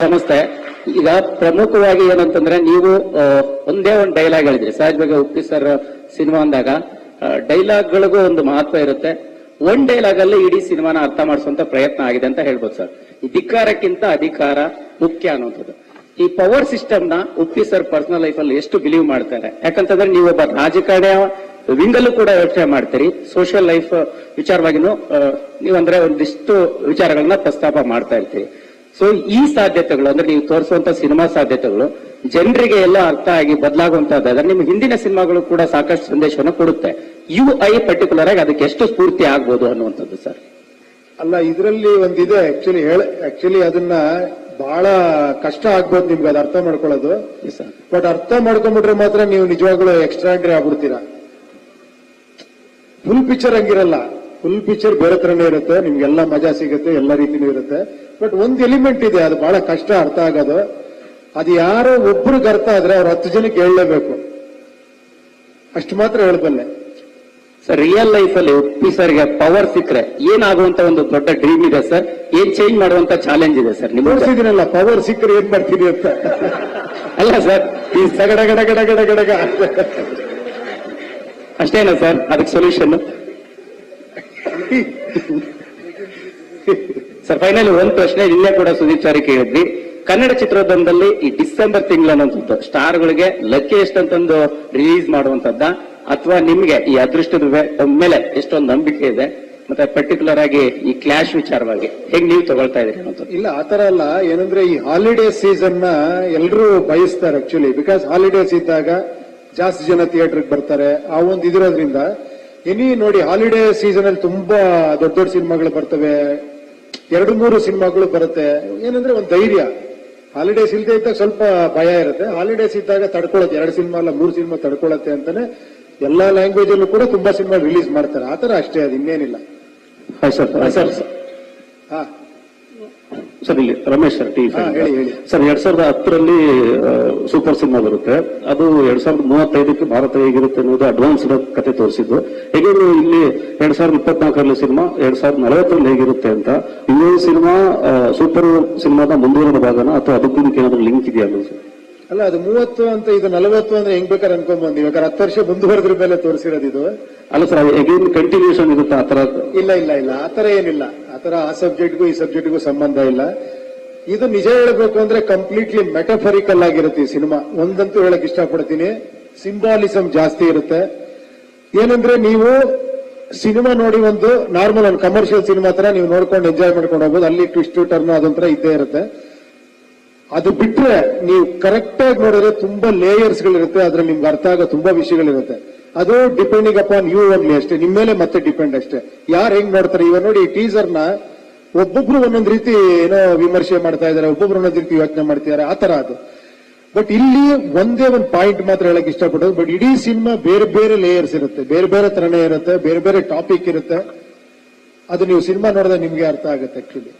ನಮಸ್ತೆ. ಈಗ ಪ್ರಮುಖವಾಗಿ ಏನಂತಂದ್ರೆ ನೀವು ಒಂದೇ ಒಂದು ಡೈಲಾಗ್ ಹೇಳಿದ್ರಿ. ಸಹಜವಾಗಿ ಉಪ್ಪಿ ಸರ್ ಸಿನಿಮಾ ಅಂದಾಗ ಡೈಲಾಗ್ಗಳಿಗೂ ಒಂದು ಮಹತ್ವ ಇರುತ್ತೆ. ಒಂದ್ ಡೈಲಾಗ್ ಅಲ್ಲಿ ಇಡೀ ಸಿನಿಮಾನ ಅರ್ಥ ಮಾಡಿಸುವಂತ ಪ್ರಯತ್ನ ಆಗಿದೆ ಅಂತ ಹೇಳ್ಬೋದು ಸರ್. ಈ ಧಿಕ್ಕಾರಕ್ಕಿಂತ ಅಧಿಕಾರ ಮುಖ್ಯ ಅನ್ನುವಂಥದ್ದು. ಈ ಪವರ್ ಸಿಸ್ಟಮ್ ನ ಉಪ್ಪಿ ಸರ್ ಪರ್ಸನಲ್ ಲೈಫ್ ಅಲ್ಲಿ ಎಷ್ಟು ಬಿಲೀವ್ ಮಾಡ್ತಾರೆ? ಯಾಕಂತಂದ್ರೆ ನೀವು ಒಬ್ಬ ರಾಜಕಾರಣಿಯ ವಿಂಗಲ್ಲೂ ಕೂಡ ಯೋಚನೆ ಮಾಡ್ತೀರಿ, ಸೋಷಿಯಲ್ ಲೈಫ್ ವಿಚಾರವಾಗಿನೂ ನೀವಂದ್ರೆ ಒಂದಿಷ್ಟು ವಿಚಾರಗಳನ್ನ ಪ್ರಸ್ತಾಪ ಮಾಡ್ತಾ ಇರ್ತೀರಿ. ಸೊ ಈ ಸಾಧ್ಯತೆಗಳು ಅಂದ್ರೆ ನೀವು ತೋರಿಸುವಂತ ಸಿನಿಮಾ ಸಾಧ್ಯತೆಗಳು ಜನರಿಗೆ ಎಲ್ಲ ಅರ್ಥ ಆಗಿ ಬದಲಾಗುವಂತಹದ್ದಾದ್ರೆ ನಿಮ್ಮ ಹಿಂದಿನ ಸಿನಿಮಾಗಳು ಕೂಡ ಸಾಕಷ್ಟು ಸಂದೇಶವನ್ನು ಕೊಡುತ್ತೆ. UI ಪರ್ಟಿಕ್ಯುಲರ್ ಆಗಿ ಅದಕ್ಕೆ ಎಷ್ಟು ಸ್ಫೂರ್ತಿ ಆಗ್ಬೋದು ಅನ್ನುವಂಥದ್ದು ಸರ್. ಅಲ್ಲ, ಇದರಲ್ಲಿ ಒಂದಿದೆ ಆಕ್ಚುಲಿ ಅದನ್ನ ಬಹಳ ಕಷ್ಟ ಆಗ್ಬೋದು ನಿಮ್ಗೆ ಅದು ಅರ್ಥ ಮಾಡ್ಕೊಳ್ಳೋದು. ಬಟ್ ಅರ್ಥ ಮಾಡ್ಕೊಂಡ್ಬಿಟ್ರೆ ಮಾತ್ರ ನೀವು ನಿಜವಾಗ್ಲೂ ಎಕ್ಸ್ಟ್ರಾಂಡ್ರಿ ಆಗ್ಬಿಡ್ತೀರಾ. ಫುಲ್ ಪಿಕ್ಚರ್ ಹಂಗಿರಲ್ಲ. ಫುಲ್ ಪಿಕ್ಚರ್ ಬೇರೆ ತರನೇ ಇರುತ್ತೆ, ನಿಮ್ಗೆಲ್ಲ ಮಜಾ ಸಿಗುತ್ತೆ, ಎಲ್ಲ ರೀತಿನೂ ಇರುತ್ತೆ. ಬಟ್ ಒಂದ್ ಎಲಿಮೆಂಟ್ ಇದೆ, ಅದು ಬಹಳ ಕಷ್ಟ ಅರ್ಥ ಆಗೋದು. ಅದು ಯಾರೋ ಒಬ್ರಿಗೆ ಅರ್ಥ ಆದ್ರೆ ಅವ್ರು 10 ಜನಕ್ಕೆ ಹೇಳಲೇಬೇಕು, ಅಷ್ಟು ಮಾತ್ರ ಹೇಳಬಲ್ಲೆ ಸರ್. ರಿಯಲ್ ಲೈಫ್ ಅಲ್ಲಿ ಉಪ್ಪಿ ಸರ್ಗೆ ಪವರ್ ಸಿಕ್ಕರೆ ಏನಾಗುವಂತ ಒಂದು ದೊಡ್ಡ ಡ್ರೀಮ್ ಇದೆ ಸರ್. ಏನ್ ಚೇಂಜ್ ಮಾಡುವಂತ ಚಾಲೆಂಜ್ ಇದೆ ಸರ್? ನಿಮ್ಗೆ ತೋರಿಸಿದಿನಲ್ಲ, ಪವರ್ ಸಿಕ್ಕರೆ ಏನ್ ಮಾಡ್ತೀನಿ ಅಂತ. ಅಲ್ಲ ಸರ್, ಈ ಸಗಡ ಗಡ ಗಡ ಗಡ ಗಡಗ ಅಷ್ಟೇನಾ ಸರ್ ಅದಕ್ಕೆ ಸೊಲ್ಯೂಷನ್? ಸರ್ ಫೈನಲಿ ಒಂದು ಪ್ರಶ್ನೆ ನಿನ್ನೆ ಕೂಡ ಸುದೀಪ್ ಸರ್ ಕೇಳಿದ್ವಿ. ಕನ್ನಡ ಚಿತ್ರೋದ್ಯಮದಲ್ಲಿ ಈ ಡಿಸೆಂಬರ್ ತಿಂಗಳನ್ನಂತದ್ದು ಸ್ಟಾರ್ಗಳಿಗೆ ಲಕ್ಕಿಯೆಸ್ಟ್ ಅಂತಂದು ರಿಲೀಸ್ ಮಾಡುವಂತದ್ದ, ಅಥವಾ ನಿಮ್ಗೆ ಈ ಅದೃಷ್ಟದ ಮೇಲೆ ಎಷ್ಟೊಂದು ನಂಬಿಕೆ ಇದೆ? ಮತ್ತೆ ಪರ್ಟಿಕ್ಯುಲರ್ ಆಗಿ ಈ ಕ್ಲಾಶ್ ವಿಚಾರವಾಗಿ ಹೇಗೆ ನೀವು ತಗೊಳ್ತಾ ಇದೀರಿ ಅನ್ನೋದು? ಇಲ್ಲ, ಆತರ ಅಲ್ಲ. ಏನಂದ್ರೆ ಈ ಹಾಲಿಡೇ ಸೀಸನ್ ನ ಎಲ್ಲರೂ ಬಯಸ್ತಾರೆ ಆಕ್ಚುಲಿ. ಬಿಕಾಸ್ ಹಾಲಿಡೇಸ್ ಇದ್ದಾಗ ಜಾಸ್ತಿ ಜನ ಥಿಯೇಟರ್ಗೆ ಬರ್ತಾರೆ. ಆ ಒಂದು ಇದಿರೋದ್ರಿಂದ ನೋಡಿ, ಹಾಲಿಡೇ ಸೀಸನ್ ಅಲ್ಲಿ ತುಂಬಾ ದೊಡ್ಡ ದೊಡ್ಡ ಸಿನಿಮಾಗಳು ಬರ್ತವೆ, 2-3 ಸಿನಿಮಾಗಳು ಬರುತ್ತೆ. ಏನಂದ್ರೆ ಒಂದು ಧೈರ್ಯ. ಹಾಲಿಡೇಸ್ ಇಲ್ದೇ ಇದ್ದಾಗ ಸ್ವಲ್ಪ ಭಯ ಇರುತ್ತೆ. ಹಾಲಿಡೇಸ್ ಇದ್ದಾಗ ತಡ್ಕೊಳ್ಳುತ್ತೆ, 2 ಸಿನಿಮಾ ಅಲ್ಲ 3 ಸಿನಿಮಾ ತಡ್ಕೊಳ್ಳುತ್ತೆ ಅಂತಾನೆ ಎಲ್ಲಾ ಲ್ಯಾಂಗ್ವೇಜ್ ಅಲ್ಲೂ ಕೂಡ ತುಂಬಾ ಸಿನಿಮಾ ರಿಲೀಸ್ ಮಾಡ್ತಾರೆ. ಆತರ ಅಷ್ಟೇ, ಅದು ಇನ್ನೇನಿಲ್ಲ. ಸರ್ ಹಾ ಸರ್, ಇಲ್ಲಿ ರಮೇಶ್ ಸರ್ ಟಿ ಹೇಳಿ ಸರ್. 2010ರಲ್ಲಿ ಸೂಪರ್ ಸಿನಿಮಾ ಬರುತ್ತೆ. ಅದು 2035ಕ್ಕೆ ಭಾರತ ಹೇಗಿರುತ್ತೆ ಅನ್ನೋದು ಅಡ್ವಾನ್ಸ್ ಕತೆ ತೋರಿಸಿದ್ದು. ಹೇಗೆ ಇಲ್ಲಿ 2024ರಲ್ಲಿ ಸಿನಿಮಾ 2040ರಲ್ಲಿ ಹೇಗಿರುತ್ತೆ ಅಂತ. ಇನ್ನೊಂದು ಸಿನಿಮಾ ಸೂಪರ್ ಸಿನಿಮಾದ ಮುಂದುವರೆದ ಭಾಗನ ಅಥವಾ ಅದಕ್ಕೂ ಏನಾದ್ರು ಲಿಂಕ್ ಇದೆಯಾ ಸರ್? ಅಲ್ಲ, ಅದು 30 ಅಂತ, ಇದು 40 ಅಂದ್ರೆ ಹೆಂಗ್ ಬೇಕಾದ್ರೆ ಅನ್ಕೊಂಡ್ ಬಂದಿವಿ. 10 ವರ್ಷ ಮುಂದುವರೆದ್ರ ಮೇಲೆ ತೋರಿಸಿರೋದು ಇದು. ಅಲ್ಲ ಸರ್, ಅಗೇನ್ ಕಂಟಿನ್ಯೂಷನ್ ಇರುತ್ತೆ ಆತರ? ಇಲ್ಲ, ಆತರ ಏನಿಲ್ಲ. ಆತರ ಆ ಸಬ್ಜೆಕ್ಟ್ಗೂ ಈ ಸಬ್ಜೆಕ್ಟ್ಗೂ ಸಂಬಂಧ ಇಲ್ಲ. ಇದು ನಿಜ ಹೇಳಬೇಕು ಅಂದ್ರೆ ಕಂಪ್ಲೀಟ್ಲಿ ಮೆಟಫರಿಕಲ್ ಆಗಿರುತ್ತೆ ಈ ಸಿನಿಮಾ. ಒಂದಂತೂ ಹೇಳಕ್ ಇಷ್ಟಪಡ್ತೀನಿ, ಸಿಂಬಾಲಿಸಂ ಜಾಸ್ತಿ ಇರುತ್ತೆ. ಏನಂದ್ರೆ ನೀವು ಸಿನಿಮಾ ನೋಡಿ, ಒಂದು ನಾರ್ಮಲ್ ಒಂದು ಕಮರ್ಷಿಯಲ್ ಸಿನಿಮಾ ತರ ನೀವು ನೋಡ್ಕೊಂಡು ಎಂಜಾಯ್ ಮಾಡ್ಕೊಂಡು ಹೋಗ್ಬೋದು. ಅಲ್ಲಿ ಟ್ವಿಸ್ಟ್ ಟರ್ನ್ ಅದೊಂಥರ ಇದ್ದೇ ಇರುತ್ತೆ. ಅದು ಬಿಟ್ರೆ ನೀವು ಕರೆಕ್ಟ್ ಆಗಿ ನೋಡಿದ್ರೆ ತುಂಬಾ ಲೇಯರ್ಸ್ ಗಳಿರುತ್ತೆ. ಅದ್ರಲ್ಲಿ ನಿಮ್ಗೆ ಅರ್ಥ ಆಗೋ ತುಂಬಾ ವಿಷಯಗಳಿರುತ್ತೆ. ಅದು ಡಿಪೆಂಡಿಂಗ್ ಅಪಾನ್ ಯು ಓನ್ಲಿ ಅಷ್ಟೇ, ನಿಮ್ಮ ಮೇಲೆ ಮತ್ತೆ ಡಿಪೆಂಡ್ ಅಷ್ಟೇ, ಯಾರು ಹೆಂಗ್ ನೋಡ್ತಾರೆ. ಇವಾಗ ನೋಡಿ, ಈ ಟೀಸರ್ ನ ಒಬ್ಬೊಬ್ರು ಒಂದೊಂದ್ ರೀತಿ ಏನೋ ವಿಮರ್ಶೆ ಮಾಡ್ತಾ ಇದಾರೆ, ಒಬ್ಬೊಬ್ರು ಒಂದೊಂದ್ ರೀತಿ ಯೋಚನೆ ಮಾಡ್ತಿದ್ದಾರೆ, ಆತರ ಅದು. ಬಟ್ ಇಲ್ಲಿ ಒಂದೇ ಒಂದು ಪಾಯಿಂಟ್ ಮಾತ್ರ ಹೇಳಕ್ ಇಷ್ಟಪಡೋದು. ಬಟ್ ಇಡೀ ಸಿನಿಮಾ ಬೇರೆ ಬೇರೆ ಲೇಯರ್ಸ್ ಇರುತ್ತೆ, ಬೇರೆ ಬೇರೆ ತರನೇ ಇರುತ್ತೆ, ಬೇರೆ ಬೇರೆ ಟಾಪಿಕ್ ಇರುತ್ತೆ. ಅದು ನೀವು ಸಿನಿಮಾ ನೋಡಿದ್ರೆ ನಿಮ್ಗೆ ಅರ್ಥ ಆಗುತ್ತೆ ಆಕ್ಚುಲಿ.